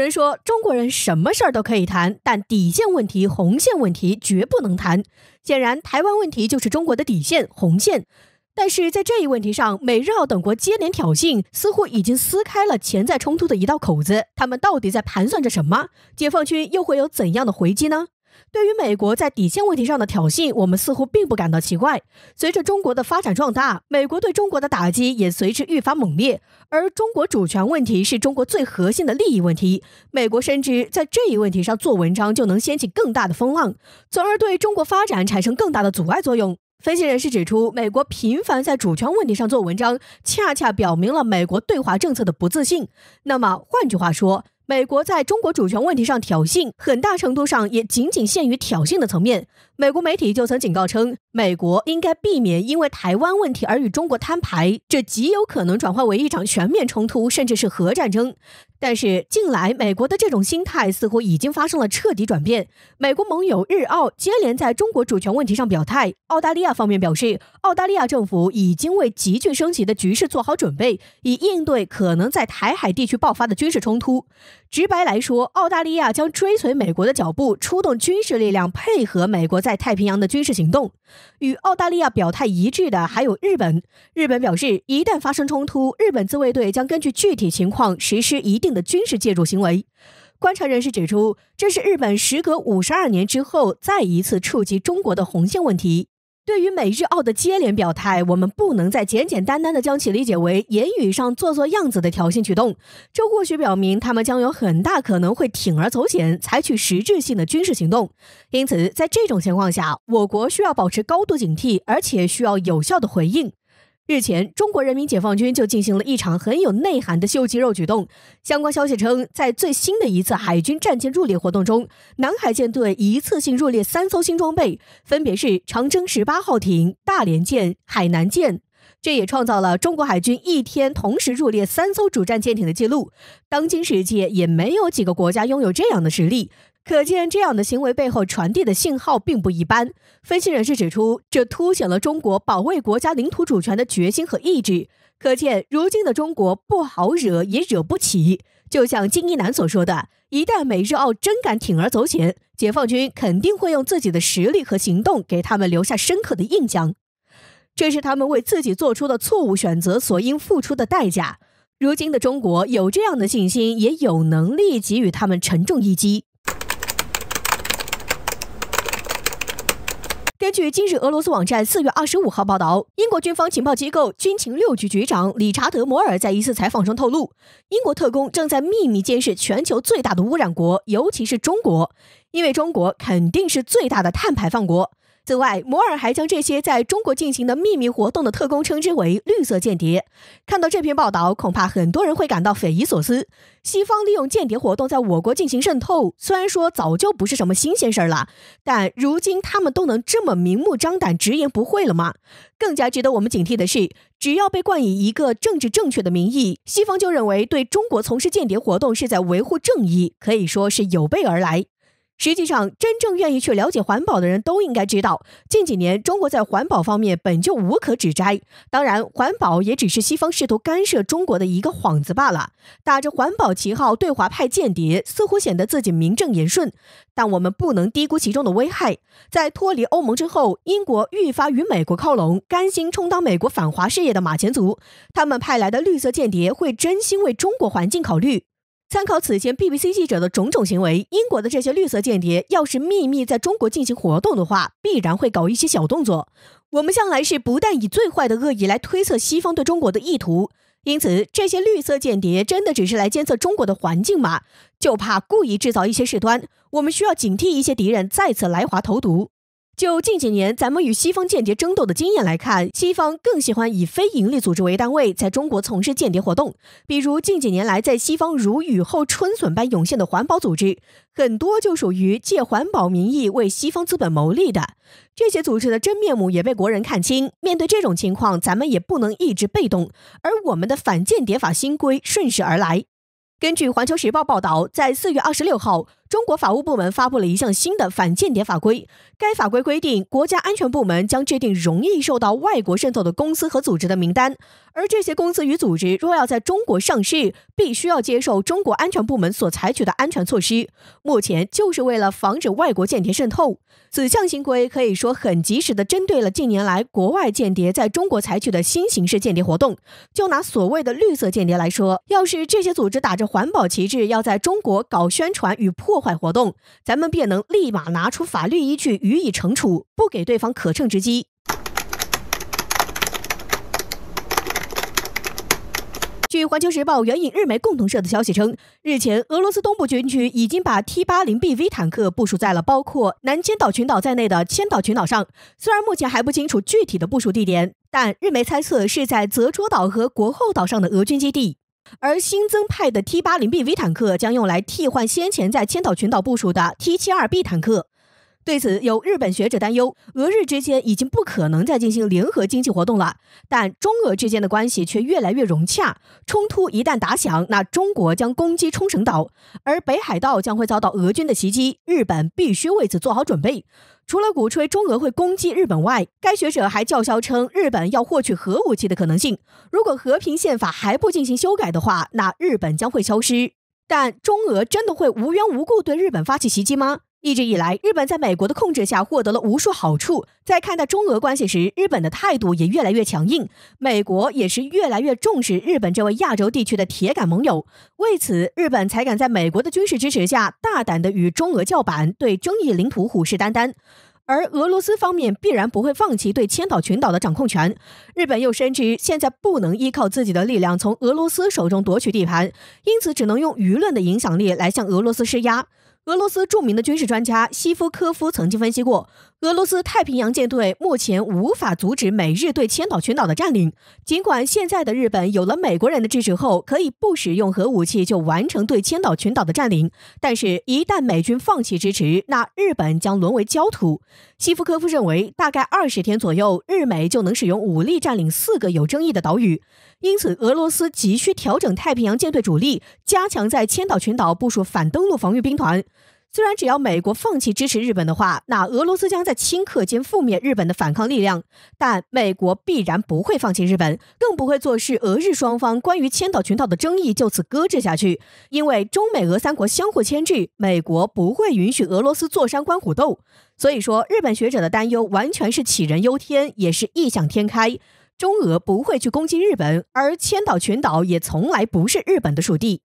人说中国人什么事儿都可以谈，但底线问题、红线问题绝不能谈。显然，台湾问题就是中国的底线、红线。但是在这一问题上，美日澳等国接连挑衅，似乎已经撕开了潜在冲突的一道口子。他们到底在盘算着什么？解放军又会有怎样的回击呢？对于美国在底线问题上的挑衅，我们似乎并不感到奇怪。随着中国的发展壮大，美国对中国的打击也随之愈发猛烈。而中国主权问题是中国最核心的利益问题，美国深知在这一问题上做文章就能掀起更大的风浪，从而对中国发展产生更大的阻碍作用。分析人士指出，美国频繁在主权问题上做文章，恰恰表明了美国对华政策的不自信。那么换句话说，美国在中国主权问题上挑衅，很大程度上也仅仅限于挑衅的层面。美国媒体就曾警告称，美国应该避免因为台湾问题而与中国摊牌，这极有可能转化为一场全面冲突，甚至是核战争。但是近来美国的这种心态似乎已经发生了彻底转变，美国盟友日澳接连在中国主权问题上表态。澳大利亚方面表示，澳大利亚政府已经为急剧升级的局势做好准备，以应对可能在台海地区爆发的军事冲突。直白来说，澳大利亚将追随美国的脚步，出动军事力量配合美国在太平洋的军事行动。与澳大利亚表态一致的还有日本。日本表示，一旦发生冲突，日本自卫队将根据具体情况实施一定的军事介入行为。观察人士指出，这是日本时隔52年之后再一次触及中国的红线问题。对于美日澳的接连表态，我们不能再简简单单地将其理解为言语上做做样子的挑衅举动，这或许表明他们将有很大可能会铤而走险，采取实质性的军事行动。因此，在这种情况下，我国需要保持高度警惕，而且需要有效的回应。日前，中国人民解放军就进行了一场很有内涵的秀肌肉举动。相关消息称，在最新的一次海军战舰入列活动中，南海舰队一次性入列3艘新装备，分别是长征18号艇、大连舰、海南舰。这也创造了中国海军一天同时入列3艘主战舰艇的记录。当今世界也没有几个国家拥有这样的实力。可见这样的行为背后传递的信号并不一般。分析人士指出，这凸显了中国保卫国家领土主权的决心和意志。可见如今的中国不好惹也惹不起。就像金一南所说的，一旦美日澳真敢铤而走险，解放军肯定会用自己的实力和行动给他们留下深刻的印象。这是他们为自己做出的错误选择所应付出的代价。如今的中国有这样的信心，也有能力给予他们沉重一击。根据今日俄罗斯网站4月25号报道，英国军方情报机构军情6局局长理查德·摩尔在一次采访中透露，英国特工正在秘密监视全球最大的污染国，尤其是中国，因为中国肯定是最大的碳排放国。此外，摩尔还将这些在中国进行的秘密活动的特工称之为绿色间谍。看到这篇报道，恐怕很多人会感到匪夷所思。西方利用间谍活动在我国进行渗透，虽然说早就不是什么新鲜事了，但如今他们都能这么明目张胆直言不讳了吗？更加值得我们警惕的是，只要被冠以一个政治正确的名义，西方就认为对中国从事间谍活动是在维护正义，可以说是有备而来。实际上，真正愿意去了解环保的人都应该知道，近几年中国在环保方面本就无可指摘。当然，环保也只是西方试图干涉中国的一个幌子罢了。打着环保旗号对华派间谍，似乎显得自己名正言顺，但我们不能低估其中的危害。在脱离欧盟之后，英国愈发与美国靠拢，甘心充当美国反华事业的马前卒。他们派来的绿色间谍会真心为中国环境考虑。参考此前 BBC 记者的种种行为，英国的这些绿色间谍要是秘密在中国进行活动的话，必然会搞一些小动作。我们向来是不但以最坏的恶意来推测西方对中国的意图，因此这些绿色间谍真的只是来监测中国的环境吗？就怕故意制造一些事端，我们需要警惕一些敌人再次来华投毒。就近几年咱们与西方间谍争斗的经验来看，西方更喜欢以非营利组织为单位在中国从事间谍活动。比如近几年来在西方如雨后春笋般涌现的环保组织，很多就属于借环保名义为西方资本牟利的。这些组织的真面目也被国人看清，面对这种情况，咱们也不能一直被动，而我们的反间谍法新规顺势而来。根据环球时报报道，在4月26号，中国法务部门发布了一项新的反间谍法规。该法规规定，国家安全部门将制定容易受到外国渗透的公司和组织的名单，而这些公司与组织若要在中国上市，必须要接受中国安全部门所采取的安全措施。目前就是为了防止外国间谍渗透。此项新规可以说很及时地针对了近年来国外间谍在中国采取的新形式间谍活动。就拿所谓的绿色间谍来说，要是这些组织打着环保旗帜要在中国搞宣传与破坏活动，咱们便能立马拿出法律依据予以惩处，不给对方可乘之机。据环球时报援引日媒共同社的消息称，日前俄罗斯东部军区已经把 T-80BV 坦克部署在了包括南千岛群岛在内的千岛群岛上。虽然目前还不清楚具体的部署地点，但日媒猜测是在泽捉岛和国后岛上的俄军基地。而新增派的 T-80BV 坦克将用来替换先前在千岛群岛部署的 T-72B 坦克。对此，有日本学者担忧，俄日之间已经不可能再进行联合经济活动了，但中俄之间的关系却越来越融洽。冲突一旦打响，那中国将攻击冲绳岛，而北海道将会遭到俄军的袭击，日本必须为此做好准备。除了鼓吹中俄会攻击日本外，该学者还叫嚣称日本要获取核武器的可能性。如果和平宪法还不进行修改的话，那日本将会消失。但中俄真的会无缘无故对日本发起袭击吗？一直以来，日本在美国的控制下获得了无数好处，在看待中俄关系时，日本的态度也越来越强硬，美国也是越来越重视日本这位亚洲地区的铁杆盟友。为此，日本才敢在美国的军事支持下，大胆地与中俄叫板，对争议领土虎视眈眈。而俄罗斯方面必然不会放弃对千岛群岛的掌控权，日本又深知现在不能依靠自己的力量从俄罗斯手中夺取地盘，因此只能用舆论的影响力来向俄罗斯施压。俄罗斯著名的军事专家西夫科夫曾经分析过，俄罗斯太平洋舰队目前无法阻止美日对千岛群岛的占领。尽管现在的日本有了美国人的支持后，可以不使用核武器就完成对千岛群岛的占领，但是一旦美军放弃支持，那日本将沦为焦土。西夫科夫认为，大概20天左右，日美就能使用武力占领4个有争议的岛屿。因此，俄罗斯急需调整太平洋舰队主力，加强在千岛群岛部署反登陆防御兵团。虽然只要美国放弃支持日本的话，那俄罗斯将在顷刻间覆灭日本的反抗力量，但美国必然不会放弃日本，更不会坐视俄日双方关于千岛群岛的争议就此搁置下去。因为中美俄3国相互牵制，美国不会允许俄罗斯坐山观虎斗。所以说，日本学者的担忧完全是杞人忧天，也是异想天开。中俄不会去攻击日本，而千岛群岛也从来不是日本的属地。